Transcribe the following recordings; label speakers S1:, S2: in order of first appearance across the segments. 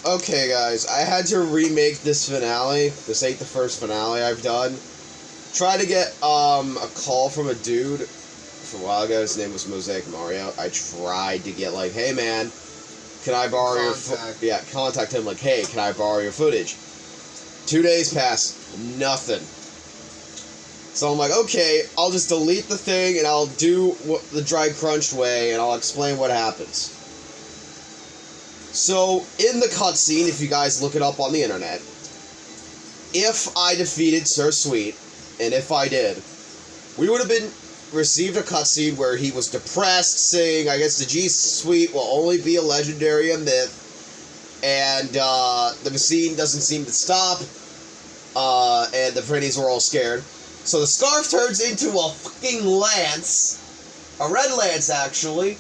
S1: Okay, guys, I had to remake this finale. This ain't the first finale I've done. Tried to get a call from a dude for a while ago. His name was Mosaic Mario. I tried to get like, hey man, can I borrow your contact him like, hey, can I borrow your footage? 2 days pass, nothing. So I'm like, okay, I'll just delete the thing and I'll do the dry crunched way and I'll explain what happens. So, in the cutscene, if you guys look it up on the internet, if I defeated CIRBtH, and if I did, we would have received a cutscene where he was depressed, saying, I guess the G Suite will only be a legendary, a myth, and the machine doesn't seem to stop, and the Prinnies were all scared. So the scarf turns into a fucking lance, a red lance actually,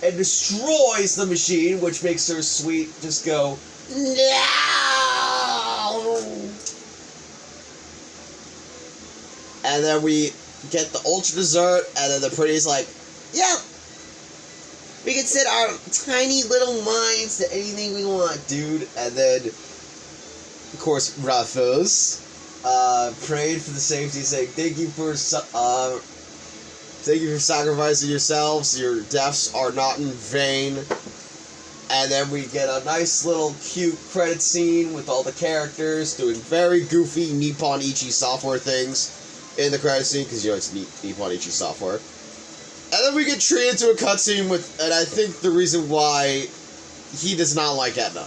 S1: and destroys the machine, which makes CIRBtH just go, no! And then we get the ultra dessert, and then the Prinny's like, yeah, we can set our tiny little minds to anything we want, dude. And then, of course, Ruffles prayed for the safety, saying, thank you for sacrificing yourselves. Your deaths are not in vain. And then we get a nice little cute credit scene with all the characters doing very goofy Nippon Ichi software things in the credit scene, because you know it's Nippon Ichi software. And then we get treated to a cutscene with, and I think the reason why he does not like Edna,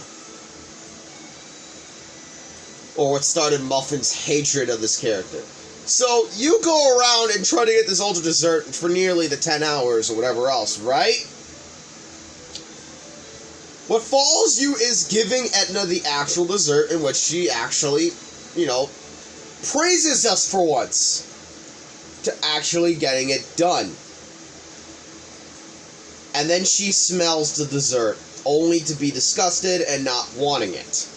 S1: or what started Muffin's hatred of this character. So, you go around and try to get this ultra dessert for nearly the 10 hours or whatever else, right? What follows you is giving Edna the actual dessert, in which she actually, you know, praises us for once to actually getting it done. And then she smells the dessert, only to be disgusted and not wanting it.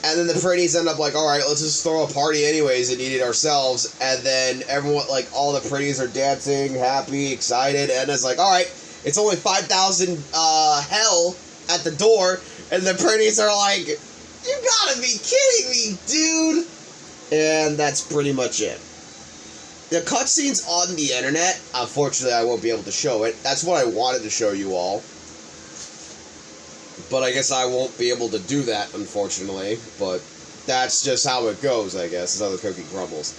S1: And then the Prinnies end up like, alright, let's just throw a party anyways and eat it ourselves. And then everyone, like, all the Prinnies are dancing, happy, excited. And it's like, alright, it's only 5,000 hell at the door. And the Prinnies are like, you gotta be kidding me, dude! And that's pretty much it. The cutscenes on the internet, unfortunately I won't be able to show it. That's what I wanted to show you all. But I guess I won't be able to do that, unfortunately. But that's just how it goes, I guess. It's how the cookie crumbles.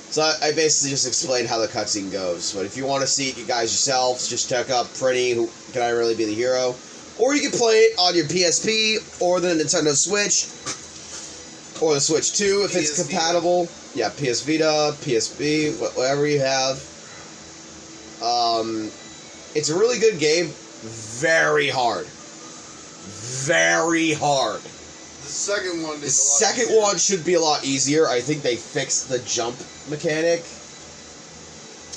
S1: So I basically just explained how the cutscene goes. But if you want to see it, you guys yourselves, just check up Prinny, Who Can I Really Be the Hero? Or you can play it on your PSP, or the Nintendo Switch, or the Switch 2 if it's compatible. Yeah, PS Vita, PSP, whatever you have. It's a really good game. Very hard. Very hard.
S2: The second one is
S1: The second one should be a lot easier. I think they fixed the jump mechanic.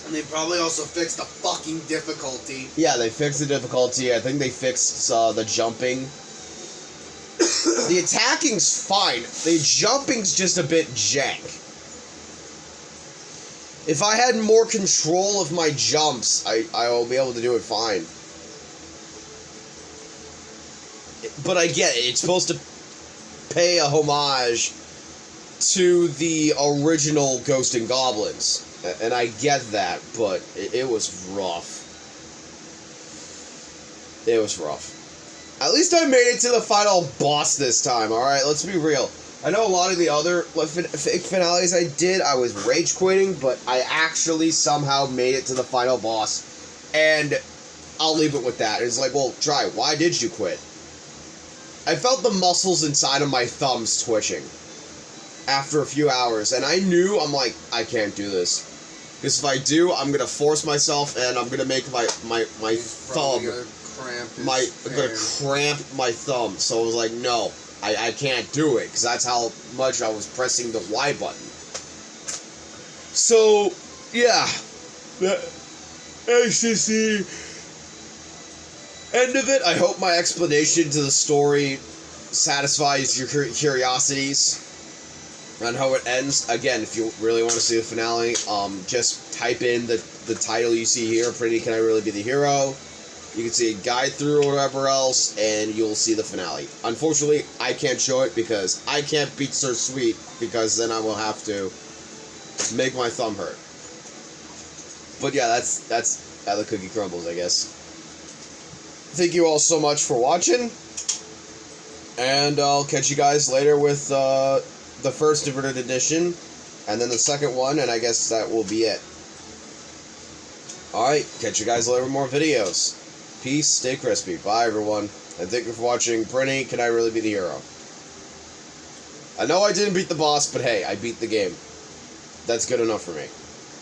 S2: And they probably also fixed the fucking difficulty.
S1: Yeah, they fixed the difficulty. I think they fixed the jumping. The attacking's fine. The jumping's just a bit jank. If I had more control of my jumps, I will be able to do it fine. But I get it. It's supposed to pay a homage to the original Ghost and Goblins. And I get that, but it was rough. It was rough. At least I made it to the final boss this time, alright? Let's be real. I know a lot of the other fake finales I did, I was rage quitting, but I actually somehow made it to the final boss. And I'll leave it with that. It's like, well, Dry, why did you quit? I felt the muscles inside of my thumbs twitching after a few hours, and I knew, I'm like, I can't do this. Because if I do, I'm going to force myself, and I'm going to make my thumb, I'm going to cramp my thumb. So I was like, no, I can't do it, because that's how much I was pressing the Y button. So, yeah, the HCC end of it. I hope my explanation to the story satisfies your curiosities on how it ends. Again, if you really want to see the finale, just type in the title you see here, Prinny, Can I Really Be the Hero? You can see a guide through or whatever else, and you'll see the finale. Unfortunately, I can't show it because I can't beat Sir Sweet, because then I will have to make my thumb hurt. But yeah, that's how the cookie crumbles, I guess. Thank you all so much for watching, and I'll catch you guys later with the first Diverted Edition, and then the second one, and I guess that will be it. Alright, catch you guys later with more videos. Peace, stay crispy. Bye, everyone. And thank you for watching Prinny, Can I Really Be the Hero? I know I didn't beat the boss, but hey, I beat the game. That's good enough for me.